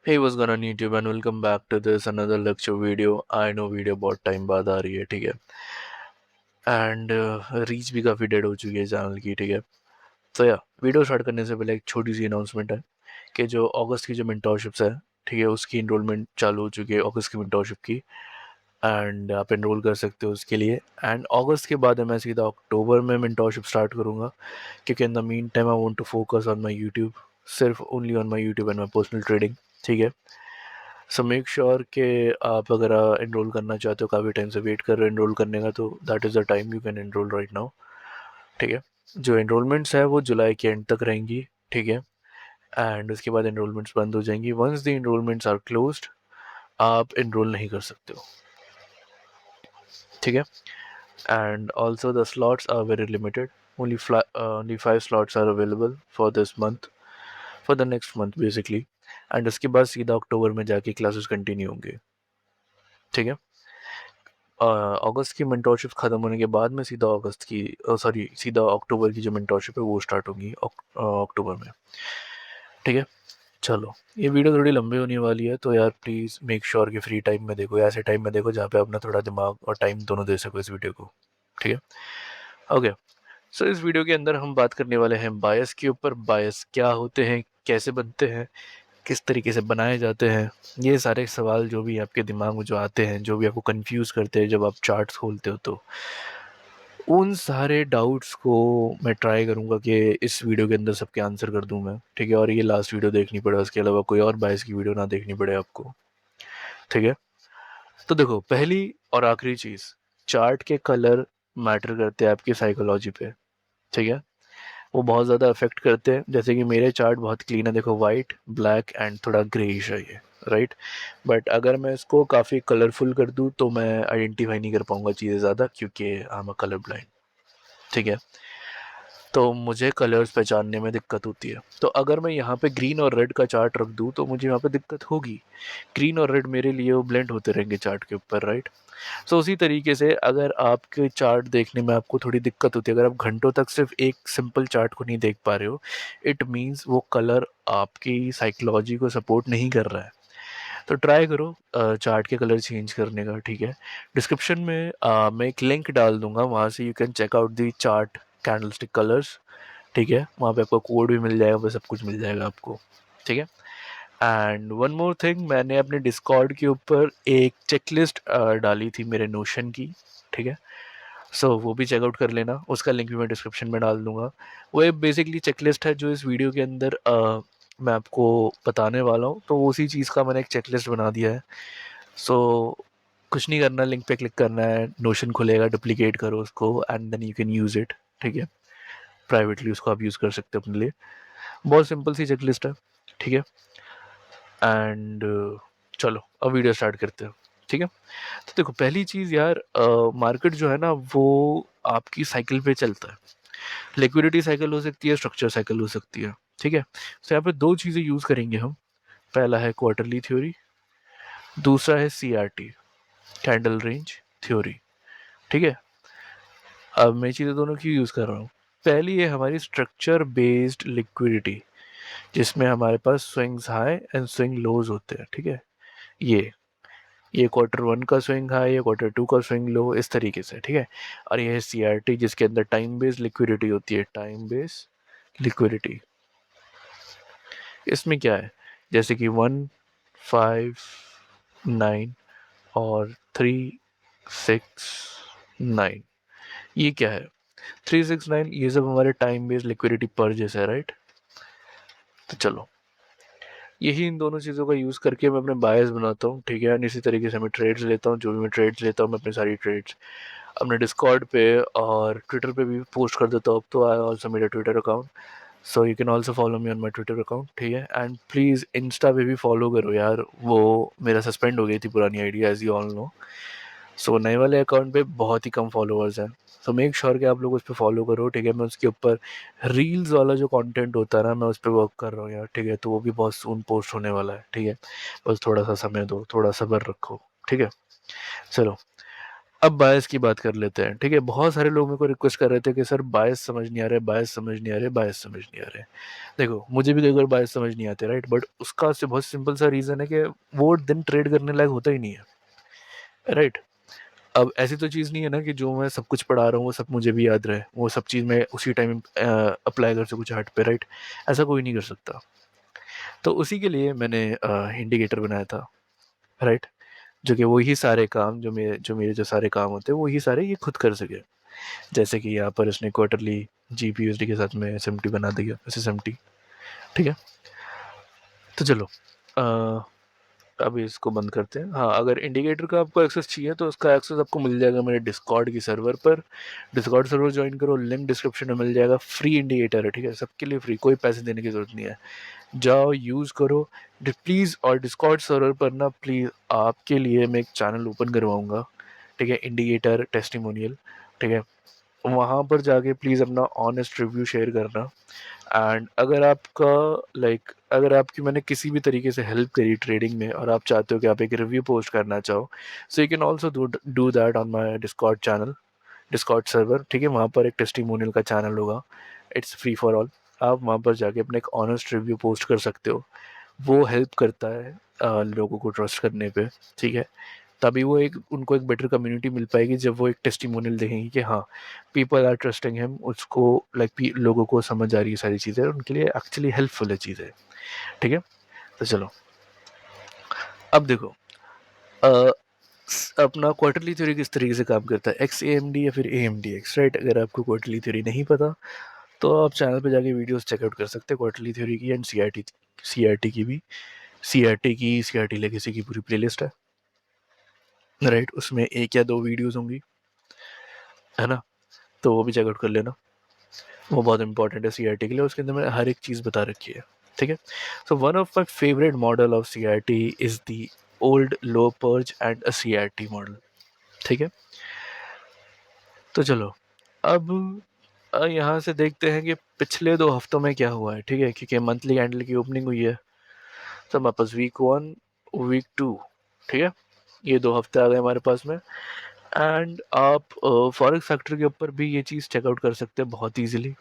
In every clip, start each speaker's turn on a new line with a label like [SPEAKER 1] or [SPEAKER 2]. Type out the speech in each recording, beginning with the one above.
[SPEAKER 1] Hey, what's going on YouTube and welcome back to this another lecture video. I know video बहुत time बाद आ रही है, ठीक है, एंड रीच भी काफ़ी डेड हो चुकी है चैनल की, ठीक है। तो या वीडियो स्टार्ट करने से पहले एक छोटी सी अनाउंसमेंट है कि जो अगस्त की जो मेंटोरशिप्स है, ठीक है, उसकी इनरोलमेंट चालू हो चुकी है अगस्त की मेंटोरशिप की। एंड आप इनरोल कर सकते हो उसके लिए। एंड अगस्त के बाद मैं सीधा अक्टूबर में मेंटोरशिप स्टार्ट करूँगा, क्योंकि in the mean time I want to focus on my YouTube, सिर्फ only on my YouTube and my personal trading, ठीक है। सो मेक श्योर कि आप अगर इनरोल करना चाहते हो, काफ़ी टाइम से वेट कर रहे हो इनरोल करने का, तो that is the time you can enrol right now, ठीक है। जो इनरोलमेंट्स है वो जुलाई के एंड तक रहेंगी, ठीक है। एंड उसके बाद इनरोलमेंट्स बंद हो जाएंगी। Once the enrolments are closed, आप इनरोल नहीं कर सकते हो, ठीक है। And also the slots are very limited, only 5 slots are available for this month, for the next month basically। And उसके बाद सीधा अक्टूबर में जाके क्लासेस कंटिन्यू होंगे, ठीक है। अगस्त की मेंटोरशिप ख़त्म होने के बाद में सीधा अगस्त की सीधा अक्टूबर की जो मेंटोरशिप है वो स्टार्ट होगी अक्टूबर में, ठीक है। चलो, ये वीडियो थोड़ी लंबी होने वाली है, तो यार प्लीज़ मेक श्योर कि फ्री टाइम में देखो, या ऐसे टाइम में देखो जहाँ पे अपना थोड़ा दिमाग और टाइम दोनों दे सको इस वीडियो को, ठीक है। ओके, सो इस वीडियो के अंदर हम बात करने वाले हैं बायस के ऊपर। बायस क्या होते हैं, कैसे बनते हैं, किस तरीके से बनाए जाते हैं, ये सारे सवाल जो भी आपके दिमाग में जो आते हैं, जो भी आपको कंफ्यूज करते हैं जब आप चार्ट्स खोलते हो, तो उन सारे डाउट्स को मैं ट्राई करूँगा कि इस वीडियो के अंदर सबके आंसर कर दूँ मैं, ठीक है। और ये लास्ट वीडियो देखनी पड़े, उसके अलावा कोई और बायस की वीडियो ना देखनी पड़े आपको, ठीक है। तो देखो, पहली और आखिरी चीज़, चार्ट के कलर मैटर करते हैं आपकी साइकोलॉजी पे, ठीक है। वो बहुत ज़्यादा अफेक्ट करते हैं। जैसे कि मेरे चार्ट बहुत क्लीन है, देखो, वाइट, ब्लैक एंड थोड़ा ग्रेइश है ये, राइट। बट अगर मैं इसको काफ़ी कलरफुल कर दूँ तो मैं आइडेंटिफाई नहीं कर पाऊँगा चीज़ें ज़्यादा, क्योंकि I am a colour blind, ठीक है। तो मुझे कलर्स पहचानने में दिक्कत होती है। तो अगर मैं यहाँ पे ग्रीन और रेड का चार्ट रख दूँ तो मुझे यहाँ पे दिक्कत होगी। ग्रीन और रेड मेरे लिए वो ब्लेंड होते रहेंगे चार्ट के ऊपर, राइट। सो उसी तरीके से अगर आपके चार्ट देखने में आपको थोड़ी दिक्कत होती है, अगर आप घंटों तक सिर्फ एक सिंपल चार्ट को नहीं देख पा रहे हो, इट मीन्स वो कलर आपकी साइकोलॉजी को सपोर्ट नहीं कर रहा है। तो ट्राई करो चार्ट के कलर चेंज करने का, ठीक है। डिस्क्रिप्शन में मैं एक लिंक डाल दूंगा, वहाँ से you can check out the chart candlestick colours, ठीक है। वहाँ पे आपको कोड भी मिल जाएगा, वो सब कुछ मिल जाएगा आपको, ठीक है। एंड वन मोर थिंग, मैंने अपने डिस्कॉर्ड के ऊपर एक चेकलिस्ट डाली थी मेरे नोशन की, ठीक है। सो वो भी चेकआउट कर लेना, उसका लिंक भी मैं डिस्क्रिप्शन में डाल दूंगा। वो एक बेसिकली चेकलिस्ट है जो इस वीडियो के अंदर मैं आपको बताने वाला हूँ, तो उसी चीज़ का मैंने एक चेकलिस्ट बना दिया है। सो कुछ नहीं करना, लिंक पे क्लिक करना है, नोशन खुलेगा, डुप्लीकेट करो उसको and then you can use it, ठीक है। प्राइवेटली उसको आप यूज़ कर सकते हो अपने लिए। बहुत सिंपल सी चेकलिस्ट है, ठीक है। एंड चलो अब वीडियो स्टार्ट करते हैं, ठीक है। तो देखो, पहली चीज़ यार, मार्केट जो है ना वो आपकी साइकिल पे चलता है। लिक्विडिटी साइकिल हो सकती है, स्ट्रक्चर साइकिल हो सकती है, ठीक है। तो यहाँ पे दो चीज़ें यूज़ करेंगे हम। पहला है क्वार्टरली थ्योरी, दूसरा है CRT, कैंडल रेंज थ्योरी, ठीक है। अब मैं चीज़ें दोनों क्यों यूज़ कर रहा हूँ, पहली है हमारी स्ट्रक्चर बेस्ड लिक्विडिटी, जिसमें हमारे पास स्विंग्स हाई एंड स्विंग लोज होते हैं, ठीक है। ये Q1 का स्विंग हाई, ये Q2 का स्विंग लो, इस तरीके से, ठीक है। और ये है CRT, जिसके अंदर टाइम बेस्ड लिक्विडिटी होती है, टाइम बेस्ड लिक्विडिटी। इसमें क्या है, जैसे कि 1, 5, 9 और 3, 6, 9, ये क्या है, 3, 6, 9, ये सब हमारे टाइम बेस्ड लिक्विडिटी पर जैसे है, राइट। तो चलो, यही इन दोनों चीज़ों का यूज़ करके मैं अपने बायस बनाता हूँ, ठीक है। एंड इसी तरीके से मैं ट्रेड्स लेता हूँ, जो भी मैं ट्रेड्स लेता हूँ मैं अपनी सारी ट्रेड्स अपने डिस्कॉर्ड पे और ट्विटर पे भी पोस्ट कर देता हूँ। तो आई ऑल्सो मेरा Twitter account, so you can also follow me on my Twitter account, ठीक है। एंड प्लीज़ इंस्टा पे भी फॉलो करो यार, वो मेरा सस्पेंड हो गई थी पुरानी ID, as you all know. So नए वाले अकाउंट पे बहुत ही कम फॉलोअर्स हैं, सो मेक श्योर कि आप लोग उस पर फॉलो करो, ठीक है। मैं उसके ऊपर रील्स वाला जो कंटेंट होता है ना, मैं उस पर वर्क कर रहा हूँ यार, ठीक है। तो वो भी बहुत सून पोस्ट होने वाला है, ठीक है। बस थोड़ा सा समय दो, थोड़ा सब्र रखो, ठीक है। चलो, अब बायस की बात कर लेते हैं, ठीक है। बहुत सारे लोग मेरे को रिक्वेस्ट कर रहे थे कि सर बायस समझ नहीं आ रहे, बायस समझ नहीं आ रहे, बायस समझ नहीं आ रहे। देखो मुझे भी कई बार बायस समझ नहीं आते, राइट, बट उसका से बहुत सिंपल सा रीज़न है कि वो दिन ट्रेड करने लायक होता ही नहीं है, राइट। अब ऐसी तो चीज़ नहीं है ना कि जो मैं सब कुछ पढ़ा रहा हूँ वो सब मुझे भी याद रहे, वो सब चीज़ मैं उसी टाइम अप्लाई कर सकूँ चार्ट पे, राइट। ऐसा कोई नहीं कर सकता। तो उसी के लिए मैंने इंडिकेटर बनाया था, राइट, जो कि वही सारे काम जो सारे काम होते हैं वही सारे ये खुद कर सके। जैसे कि यहाँ पर इसने क्वार्टरली जीपीयूएसडी के साथ में एसएमटी बना दिया, एसएसएमटी, ठीक है। तो चलो अभी इसको बंद करते हैं। हाँ, अगर इंडिकेटर का आपको एक्सेस चाहिए तो उसका एक्सेस आपको मिल जाएगा मेरे डिस्कॉर्ड की सर्वर पर। डिस्कॉर्ड सर्वर ज्वाइन करो, लिंक डिस्क्रिप्शन में मिल जाएगा। फ्री इंडिकेटर है, ठीक है, सबके लिए फ्री, कोई पैसे देने की ज़रूरत नहीं है। जाओ यूज़ करो प्लीज़। और डिस्कॉर्ड सर्वर पर ना प्लीज़ आपके लिए मैं एक चैनल ओपन करवाऊँगा, ठीक है, इंडिकेटर टेस्टिमोनियल, ठीक है। वहाँ पर जाके प्लीज़ अपना ऑनेस्ट रिव्यू शेयर करना। एंड अगर आपका अगर आपकी मैंने किसी भी तरीके से हेल्प करी ट्रेडिंग में और आप चाहते हो कि आप एक रिव्यू पोस्ट करना चाहो, so you can also do that on my Discord channel, Discord server, ठीक है। वहाँ पर एक टेस्टिमोनियल का चैनल होगा, इट्स फ्री फॉर ऑल। आप वहाँ पर जाके अपना एक ऑनेस्ट रिव्यू पोस्ट कर सकते हो। वो हेल्प करता है लोगों को ट्रस्ट करने पे, ठीक है। तभी वो एक उनको एक बेटर कम्युनिटी मिल पाएगी जब वो एक टेस्टिमोनियल देखेंगे कि हाँ, पीपल आर ट्रस्टिंग हिम, उसको लोगों को समझ आ रही है सारी चीज़ें, उनके लिए एक्चुअली हेल्पफुल है चीज़ें, ठीक है। तो चलो अब देखो अ, अपना क्वार्टरली थ्योरी किस तरीके से काम करता है, एक्स ए एम डी या फिर A M D X, right. अगर आपको क्वार्टरली थ्योरी नहीं पता तो आप चैनल पे जाके वीडियोस चेकआउट कर सकते हैं क्वार्टरली थ्योरी की एंड सी आर टी की भी। सी आर टी लेगेसी की पूरी प्लेलिस्ट है, राइट, उसमें एक या दो वीडियोस होंगी, है ना। तो वो भी चेकआउट कर लेना, वो बहुत इंपॉर्टेंट है सी के लिए, उसके अंदर मैंने हर एक चीज़ बता रखी है, ठीक है। So one of my favourite model of C is the old low purge and a C model, ठीक है। तो चलो अब यहाँ से देखते हैं कि पिछले 2 हफ्तों में क्या हुआ है, ठीक है, क्योंकि मंथली कैंडल की ओपनिंग हुई है। तो हमारे पास वीक 1, वीक 2, ठीक है, ये 2 हफ्ते आ गए हमारे पास में। एंड आप फॉरेक्स सेक्टर के ऊपर भी ये चीज़ चेकआउट कर सकते हैं बहुत ईजिली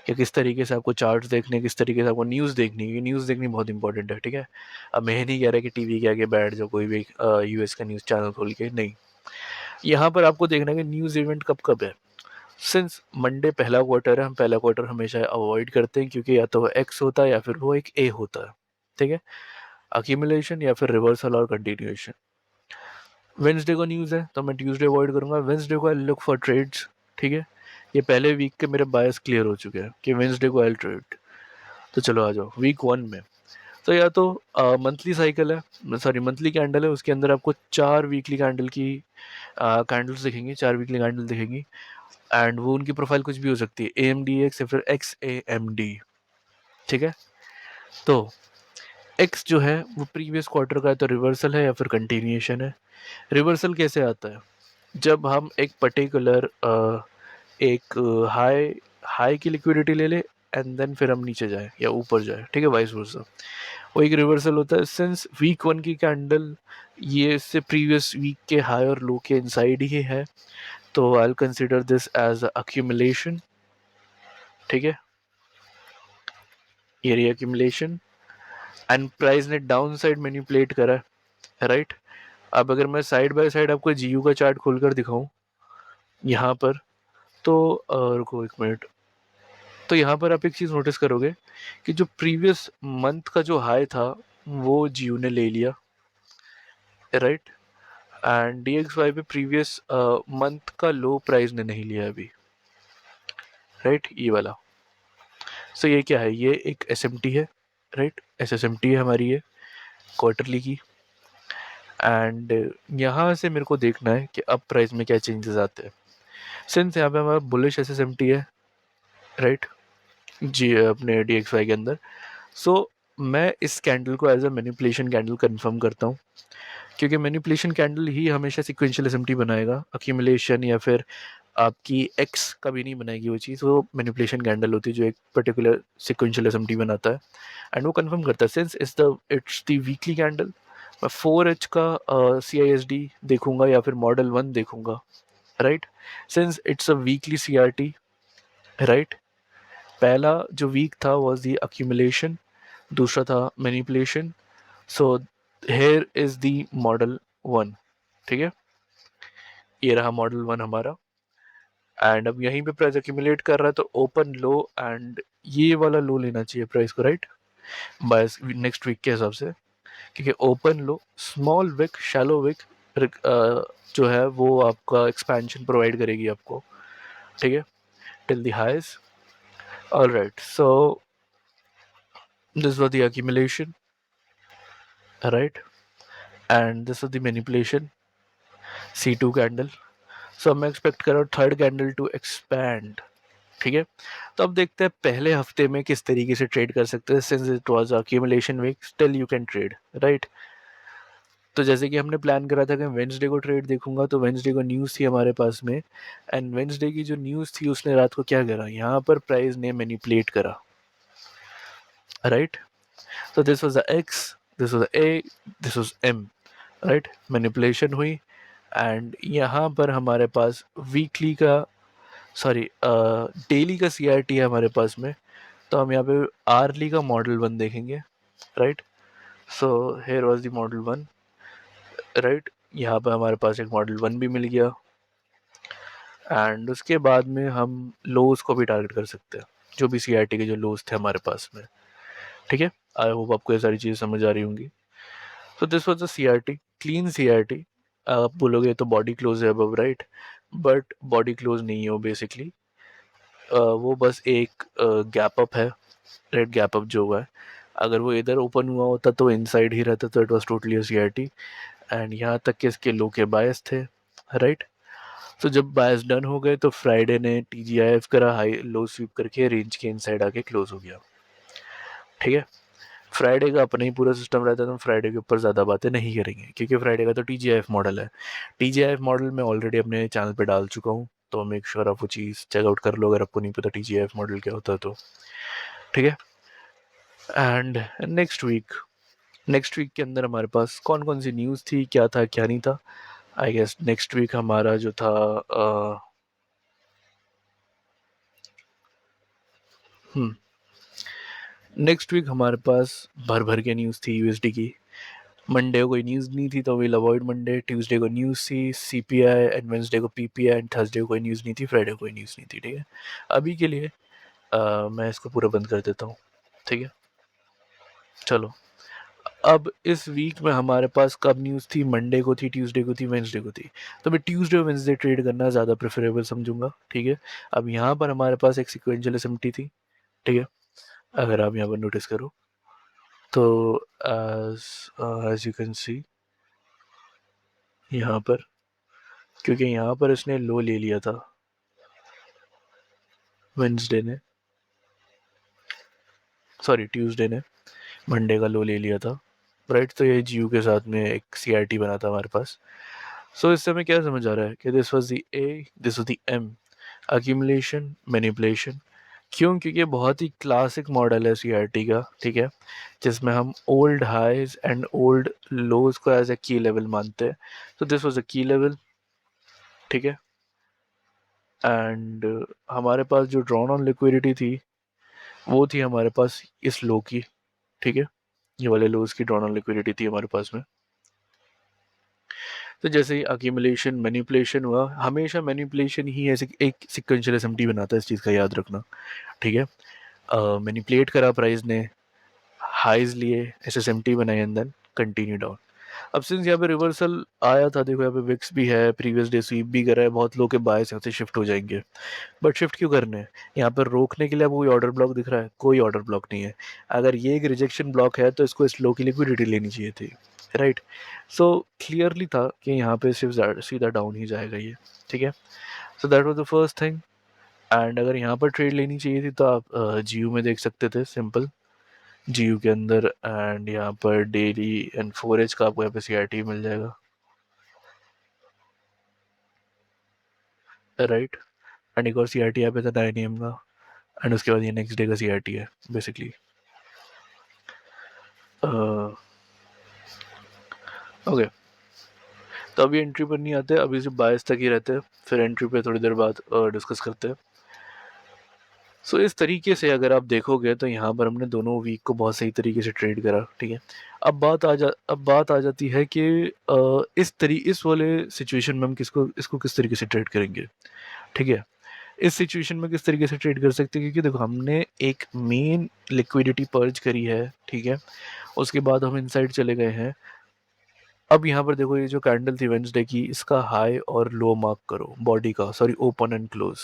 [SPEAKER 1] कि किस तरीके से आपको चार्ट्स देखने, किस तरीके से आपको न्यूज़ देखनी है। न्यूज़ देखनी बहुत इंपॉर्टेंट है, ठीक है। अब मैं नहीं कह रहा कि टीवी के आगे बैठ जाओ कोई भी यूएस का न्यूज़ चैनल खोल के, नहीं। यहाँ पर आपको देखना है कि न्यूज़ इवेंट कब कब है। सिंस मंडे पहला क्वार्टर है, हम पहला क्वार्टर हमेशा अवॉइड करते हैं क्योंकि या तो वो एक्स होता है या फिर वो एक ए होता है, ठीक है, अक्यूमुलेशन या फिर रिवर्सल और कंटिन्यूएशन। वेंसडे को न्यूज़ है तो मैं ट्यूसडे अवॉइड करूँगा, वेंसडे को आई लुक फॉर ट्रेड्स, ठीक है। ये पहले वीक के मेरे बायस क्लियर हो चुके हैं कि वेंसडे को आई ट्रेड। तो चलो आ जाओ वीक 1 में। तो या तो मंथली साइकिल है, सॉरी मंथली कैंडल है, उसके अंदर आपको 4 वीकली कैंडल की कैंडल्स दिखेंगी, 4 वीकली कैंडल दिखेंगी। एंड वो उनकी प्रोफाइल कुछ भी हो सकती है, ए एम डी एक्स या फिर एक्स ए एम डी, ठीक है। तो एक्स जो है वो प्रीवियस क्वार्टर का है तो रिवर्सल है या फिर कंटिन्यूएशन है। रिवर्सल कैसे आता है, जब हम एक पर्टिकुलर एक हाई हाई की लिक्विडिटी ले ले एंड देन फिर हम नीचे जाए या ऊपर जाए, ठीक है, वाइस वर्सा, वो एक रिवर्सल होता है। सिंस वीक 1 की कैंडल ये इससे प्रीवियस वीक के हाई और लो के इनसाइड ही है, तो I will consider this as accumulation, ठीक है, ये रीअक्यूमुलेशन। एंड प्राइस ने डाउन साइड मैनिपुलेट करा है, राइट। अब अगर मैं साइड बाय साइड आपको जीयू का चार्ट खोलकर दिखाऊं यहाँ पर, तो रुको 1 मिनट। तो यहाँ पर आप एक चीज़ नोटिस करोगे कि जो प्रीवियस मंथ का जो हाई था वो जियो ने ले लिया, right. And D X Y पे प्रीवियस मंथ का लो प्राइस ने नहीं लिया अभी, राइट, ये वाला। सो ये क्या है, ये एक एस एम टी है, right, S S M T है हमारी ये क्वार्टरली की। एंड यहाँ से मेरे को देखना है कि अब प्राइस में क्या चेंजेस आते हैं। सिंस यहाँ पे हमारा bullish S S M T है, राइट, जी अपने डी एक्स वाई के अंदर। सो मैं इस कैंडल को as a manipulation candle confirm करता हूँ, क्योंकि मैनिपुलेशन कैंडल ही हमेशा सिक्वेंशियल एसएमटी बनाएगा, अक्यूमुलेशन या फिर आपकी एक्स कभी नहीं बनाएगी वो चीज़। वो मैनिपुलेशन कैंडल होती है जो एक पर्टिकुलर सिक्वेंशियल एसएमटी बनाता है एंड वो कंफर्म करता है। Since it's the weekly candle, मैं 4H का CISD देखूंगा या फिर मॉडल 1 देखूंगा, right, since it's a weekly CRT, right. पहला जो वीक था वाज द अक्यूमुलेशन, दूसरा था manipulation. So here is the model 1, ठीक है, ये रहा मॉडल 1 हमारा। एंड अब यहीं पे प्राइस अक्यूमुलेट कर रहा है तो ओपन लो, एंड ये वाला लो लेना चाहिए प्राइस को, राइट, बाय नेक्स्ट वीक के हिसाब से, क्योंकि open low, small wick, shallow wick जो है वो आपका एक्सपेंशन प्रोवाइड करेगी आपको, ठीक है, till the highs. Alright, so this was the accumulation, right, and this was the manipulation, C2 candle. So मैं एक्सपेक्ट कर रहा हूँ थर्ड कैंडल टू एक्सपैंड, ठीक है। तो अब देखते हैं पहले हफ्ते में किस तरीके से ट्रेड कर सकते हैं, since it was accumulation week, still you can trade, right. तो जैसे कि हमने प्लान करा था कि वेंसडे को ट्रेड देखूंगा, तो वेंसडे को न्यूज़ थी हमारे पास में, एंड वेंसडे की जो न्यूज़ थी उसने रात को क्या करा, यहाँ पर प्राइस ने मैनिपुलेट करा, राइट। तो this was the X, this was A, this was M, right, manipulation हुई, एंड यहाँ पर हमारे पास वीकली का, सॉरी डेली का CRT है हमारे पास में, तो हम यहाँ पे आर्ली का मॉडल 1 देखेंगे, right. So here was the model 1, right, यहाँ पे हमारे पास एक मॉडल 1 भी मिल गया, एंड उसके बाद में हम लोज को भी टारगेट कर सकते हैं, जो भी CRT के जो लोज थे हमारे पास में, ठीक है। आई होप आपको ये सारी चीज़ें समझ आ रही होंगी। तो this was the CRT, clean CRT। आप बोलोगे तो बॉडी क्लोज है above, right, but body close नहीं है वो बेसिकली, वो बस एक गैप अप है, रेड गैप अप जो हुआ है। अगर वो इधर ओपन हुआ होता तो इनसाइड ही रहता, तो it was totally CRT, and यहाँ तक कि इसके लो के बायस थे, राइट। तो जब बायस डन हो गए तो फ्राइडे ने TGIF करा, हाई लो स्वीप करके रेंज के इनसाइड आके क्लोज हो गया, ठीक है। फ्राइडे का अपना ही पूरा सिस्टम रहता है, तो हम फ्राइडे के ऊपर ज़्यादा बातें नहीं करेंगे, क्योंकि फ्राइडे का तो TGIF मॉडल है। TGIF मॉडल मैं ऑलरेडी अपने चैनल पे डाल चुका हूँ, तो मेक श्योर आप वो चीज़ चेकआउट कर लो अगर आपको नहीं पता TGIF मॉडल क्या होता है तो, ठीक है। एंड नेक्स्ट वीक के अंदर हमारे पास कौन कौन सी न्यूज़ थी, क्या था क्या नहीं था। आई गेस नेक्स्ट वीक हमारा जो था, नेक्स्ट वीक हमारे पास भर भर के न्यूज़ थी USD की। मंडे को कोई न्यूज़ नहीं थी तो विल अवॉइड मंडे, ट्यूसडे को न्यूज़ थी CPI, एंड वेंसडे को PPI, एंड थर्सडे को कोई न्यूज़ नहीं थी, फ्राइडे को कोई न्यूज़ नहीं थी, ठीक है। अभी के लिए मैं इसको पूरा बंद कर देता हूँ, ठीक है। चलो, अब इस वीक में हमारे पास कब न्यूज़ थी, मंडे को थी, ट्यूसडे को थी, वेंसडे को थी, तो मैं ट्यूसडे और वेंसडे ट्रेड करना ज़्यादा प्रेफरेबल समझूंगा, ठीक है। अब यहाँ पर हमारे पास एक सिक्वेंशियल SMT थी, ठीक है, अगर आप यहाँ पर नोटिस करो तो एज यू कैन सी यहाँ पर, क्योंकि यहाँ पर इसने लो ले लिया था वेंसडे ने, सॉरी ट्यूसडे ने मंडे का लो ले लिया था, राइट। तो ये GU के साथ में एक CRT बना था हमारे पास। सो इससे हमें क्या समझ आ रहा है कि this was the A, this was the M, accumulation, manipulation. क्यों, क्योंकि ये बहुत ही क्लासिक मॉडल है CRT का, ठीक है, जिसमें हम old highs and old lows को एज ए की लेवल मानते हैं। तो दिस वाज अ की लेवल, ठीक है, एंड हमारे पास जो ड्रॉन ऑन लिक्विडिटी थी वो थी हमारे पास इस लो की, ठीक है, ये वाले लोज की ड्रॉन ऑन लिक्विडिटी थी हमारे पास में। तो जैसे ही अक्यूमुलेशन मैनिपुलेशन हुआ, हमेशा मैनिपुलेशन ही ऐसे एक सिक्वेंशियल एसएमटी बनाता है, इस चीज़ का याद रखना, ठीक है। मैनिपुलेट करा प्राइस ने, हाइज लिए, SSMT बनाए, एंड देन कंटिन्यू डाउन। अब सिंस यहाँ पे रिवर्सल आया था, देखो यहाँ पे विक्स भी है, प्रीवियस डे स्वीप भी करा है, बहुत लोग के बायस यहाँ से शिफ्ट हो जाएंगे, बट शिफ्ट क्यों करने हैं, यहाँ पर रोकने के लिए आपको कोई ऑर्डर ब्लॉक दिख रहा है, कोई ऑर्डर ब्लॉक नहीं है। अगर ये एक रिजेक्शन ब्लॉक है तो इसको इस लो की लिक्विडिटी लेनी चाहिए थी, राइट। सो क्लियरली था कि यहाँ पे सिर्फ सीधा डाउन ही जाएगा ये, ठीक है। So that was the first thing. And अगर यहाँ पर ट्रेड लेनी चाहिए थी तो आप GU में देख सकते थे, सिंपल GU के अंदर, एंड यहाँ पर डेली एंड 4H का आपको यहाँ पे CRT मिल जाएगा, राइट। एंड एक और CRT यहाँ पे था 9 AM का, एंड उसके बाद ये नेक्स्ट डे का CRT है बेसिकली। ओके, तो अभी एंट्री पर नहीं आते, अभी सिर्फ बायस तक ही रहते हैं, फिर एंट्री पे थोड़ी देर बाद डिस्कस करते हैं। सो इस तरीके से अगर आप देखोगे तो यहाँ पर हमने दोनों वीक को बहुत सही तरीके से ट्रेड करा, ठीक है। अब बात आ जाती है कि इस वाले सिचुएशन में हम इसको किस तरीके से ट्रेड करेंगे, ठीक है। इस सिचुएशन में किस तरीके से ट्रेड कर सकते हैं, क्योंकि देखो हमने एक मेन लिक्विडिटी पर्ज करी है, ठीक है। उसके बाद हम इनसाइड चले गए हैं। अब यहाँ पर देखो, ये जो कैंडल थी वेंसडे की, इसका हाई और लो मार्क करो बॉडी का, सॉरी ओपन एंड क्लोज,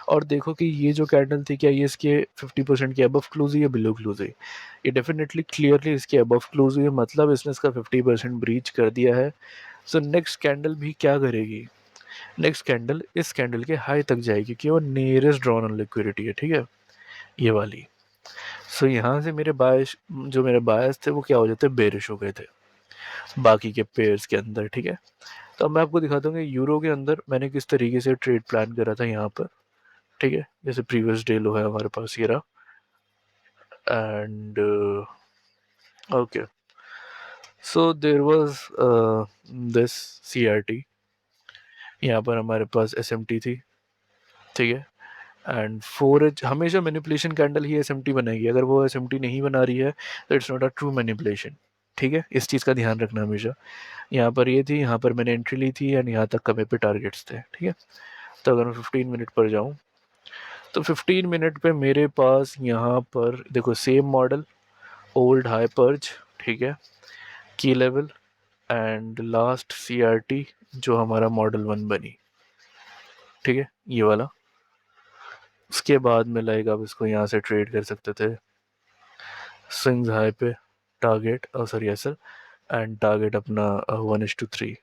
[SPEAKER 1] और देखो कि ये जो कैंडल थी, क्या ये इसके 50% के अबव क्लोज हुई या बिलो क्लोज हुई। ये डेफिनेटली क्लियरली इसके अबव क्लोज हुई है, मतलब इसने इसका 50% ब्रीच कर दिया है। सो नेक्स्ट कैंडल भी क्या करेगी, नेक्स्ट कैंडल इस कैंडल के हाई तक जाएगी, कि वो नियरेस्ट ड्रॉन ऑन लिक्विडिटी है, ठीक है, ये वाली। सो यहाँ से मेरे बायस थे वो क्या हो जाते, बेरिश हो गए थे बाकी के पेयर्स के अंदर, ठीक है। तो अब मैं आपको दिखाता हूँ कि यूरो के अंदर मैंने किस तरीके से ट्रेड प्लान करा था यहाँ पर, ठीक है। जैसे प्रीवियस डे लो है हमारे पास ये रहा, and okay, so there was this CRT, यहाँ पर हमारे पास SMT थी, ठीक है। एंड 4H हमेशा मैनिपुलेशन कैंडल ही SMT बनाएगी, अगर वो SMT नहीं बना रही है तो it's not a true manipulation, ठीक है। इस चीज़ का ध्यान रखना हमेशा। यहाँ पर ये थी, यहाँ पर मैंने एंट्री ली थी, एंड यहाँ तक का मेरे पे टारगेट्स थे, ठीक है। तो अगर मैं 15 मिनट पर जाऊँ तो 15 मिनट पे मेरे पास यहाँ पर देखो same model, old high purge, ठीक है, की लेवल एंड लास्ट CRT जो हमारा मॉडल 1 बनी, ठीक है, ये वाला। उसके बाद में लाइक आप इसको यहाँ से ट्रेड कर सकते थे स्विंग्स हाई पे, target sorry sir, and target अपना 1:3,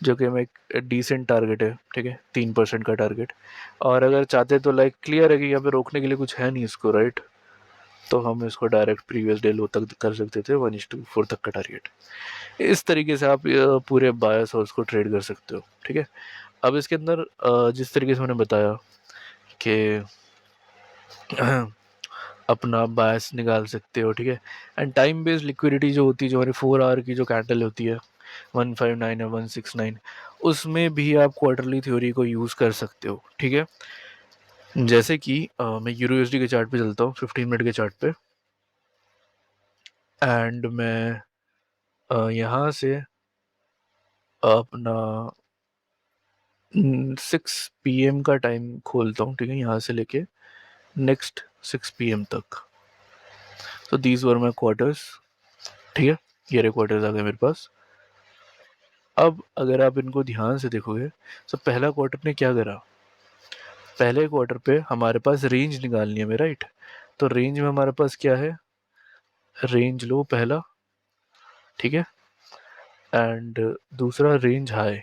[SPEAKER 1] जो कि हमें एक डिसेंट टारगेट है, ठीक है, 3% का टारगेट। और अगर चाहते तो लाइक क्लियर है कि यहाँ पे रोकने के लिए कुछ है नहीं इसको, राइट, तो हम इसको डायरेक्ट प्रीवियस डे लो तक कर सकते थे, 1:4 तक का टारगेट। इस तरीके से आप पूरे बायस हाउस को ट्रेड कर सकते हो, ठीक है। अब इसके अंदर जिस तरीके से मैंने बताया कि अपना बायस निकाल सकते हो, ठीक है। एंड टाइम बेस्ड लिक्विडिटी जो होती है, जो हमारी 4 आवर की जो कैंडल होती है 159 या 169, उसमें भी आप क्वार्टरली थ्योरी को यूज़ कर सकते हो, ठीक है। जैसे कि मैं यूरो USD के चार्ट पे चलता हूँ, 15 मिनट के चार्ट पे, एंड मैं यहाँ से अपना 6 PM का टाइम खोलता हूँ, ठीक है, यहाँ से लेके नेक्स्ट 6 PM तक। तो दीज वर माई क्वार्टर्स, ठीक है, ये रहे क्वार्टर्स आ गए मेरे पास। अब अगर आप इनको ध्यान से देखोगे तो पहला क्वार्टर ने क्या करा, पहले क्वार्टर पे हमारे पास रेंज निकालनी है, राइट। तो रेंज में हमारे पास क्या है, रेंज लो पहला, ठीक है, एंड दूसरा रेंज हाई।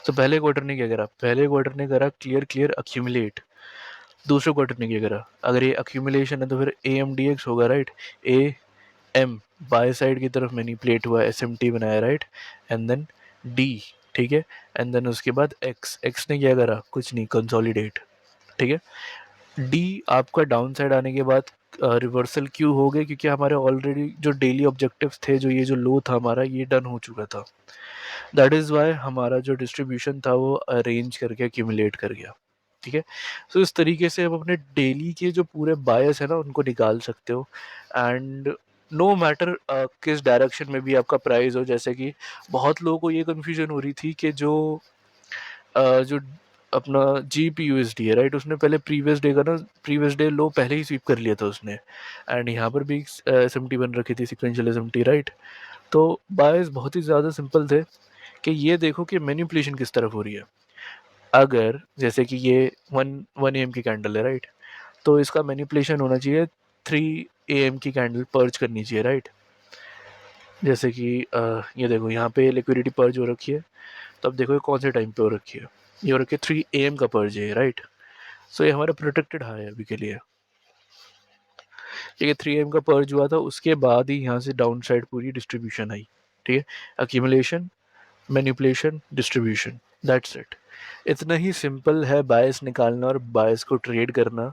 [SPEAKER 1] तो पहले क्वार्टर ने क्या करा, पहले क्वार्टर ने करा क्लियर क्लियर अक्यूमुलेट, दूसरे क्वार्टर ने क्या करा, अगर ये अक्यूमुलेशन है तो फिर AMDX होगा, राइट। AM बाय साइड की तरफ मैनिपुलेट हुआ, SMT बनाया, राइट, एंड देन D, ठीक है, एंड देन उसके बाद X ने क्या करा, कुछ नहीं, कंसोलिडेट, ठीक है। D आपका डाउन साइड आने के बाद रिवर्सल क्यों हो गए, क्योंकि हमारे ऑलरेडी जो डेली ऑब्जेक्टिव्स थे, जो ये जो लो था हमारा, ये डन हो चुका था। दैट इज़ वाई हमारा जो डिस्ट्रीब्यूशन था वो अरेंज करके एक्यूमुलेट कर गया, ठीक है। सो इस तरीके से आप अपने डेली के जो पूरे बायस है ना, उनको निकाल सकते हो। एंड नो मैटर किस डायरेक्शन में भी आपका प्राइस हो, जैसे कि बहुत लोगों को ये कन्फ्यूजन हो रही थी कि जो अपना GPUSD है, राइट, उसने पहले प्रीवियस डे लो पहले ही स्वीप कर लिया था उसने, एंड यहाँ पर भी SMT बन रखी थी, सिक्वेंशियल SMT, राइट। तो बायस बहुत ही ज़्यादा सिंपल थे कि ये देखो कि मैनिपुलेशन किस तरफ हो रही है। अगर जैसे कि ये 1 AM की कैंडल है, राइट, तो इसका मैनिपुलेशन होना चाहिए 3 AM की कैंडल पर्ज करनी चाहिए, राइट। जैसे कि ये देखो यहाँ पे लिक्विडिटी पर्ज हो रखी है, तो अब देखो ये कौन से टाइम पे हो रखी है, ये हो रखी है 3 AM का पर्ज है, राइट। सो ये हमारा प्रोटेक्टेड हाई है अभी के लिए, ठीक है। 3 AM का पर्ज हुआ था, उसके बाद ही यहाँ से डाउन साइड पूरी डिस्ट्रीब्यूशन आई, ठीक है, accumulation, manipulation, distribution, that's it. इतना ही सिंपल है बायस निकालना और बायस को ट्रेड करना।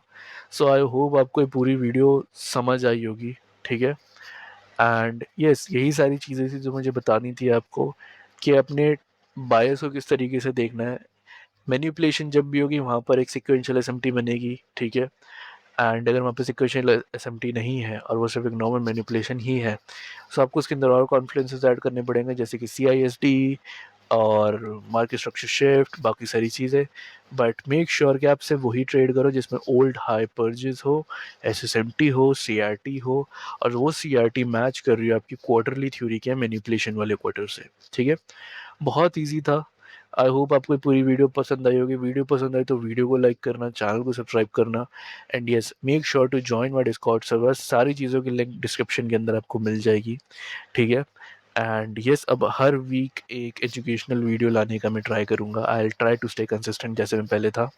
[SPEAKER 1] सो आई होप आपको ये पूरी वीडियो समझ आई होगी, ठीक है। एंड यस, यही सारी चीज़ें थी जो मुझे बतानी थी आपको, कि अपने बायस को किस तरीके से देखना है। मैनिपुलेशन जब भी होगी वहाँ पर एक सिक्वेंशियल एसएमटी बनेगी, ठीक है। एंड अगर वहाँ पे सिक्वेंशियल एसएमटी नहीं है और वो सिर्फ एक नॉर्मल मैनिपुलेशन ही है, तो आपको उसके अंदर और कॉन्फ्लुएंसेस ऐड करने पड़ेंगे, जैसे कि CISD और मार्केट स्ट्रक्चर शिफ्ट, बाकी सारी चीज़ें। बट मेक श्योर कि आप सिर्फ वही ट्रेड करो जिसमें ओल्ड हाई पर्जेस हो, SSMT हो, CRT हो, और वो CRT मैच कर रही है आपकी क्वार्टरली थ्योरी के मैनिपुलेशन वाले क्वार्टर से, ठीक है। बहुत ईजी था। आई होप आपको पूरी वीडियो पसंद आई होगी। वीडियो पसंद आई तो वीडियो को लाइक करना, चैनल को सब्सक्राइब करना, and yes, make sure to join my Discord server. सारी चीज़ों की लिंक डिस्क्रिप्शन के अंदर आपको मिल जाएगी, ठीक है। एंड यस, अब हर वीक एक एजुकेशनल वीडियो लाने का मैं ट्राई करूँगा। I will try to stay consistent जैसे मैं पहले था,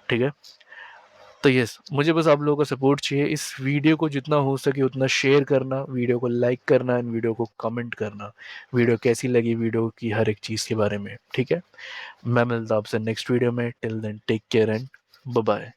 [SPEAKER 1] ठीक है। तो यस, मुझे बस आप लोगों का सपोर्ट चाहिए। इस वीडियो को जितना हो सके उतना शेयर करना, वीडियो को लाइक करना, एंड वीडियो को कमेंट करना, वीडियो कैसी लगी, वीडियो की हर एक चीज़ के बारे में, ठीक है। मैं मिलता हूँ आपसे नेक्स्ट वीडियो में। Till then take care and bye bye.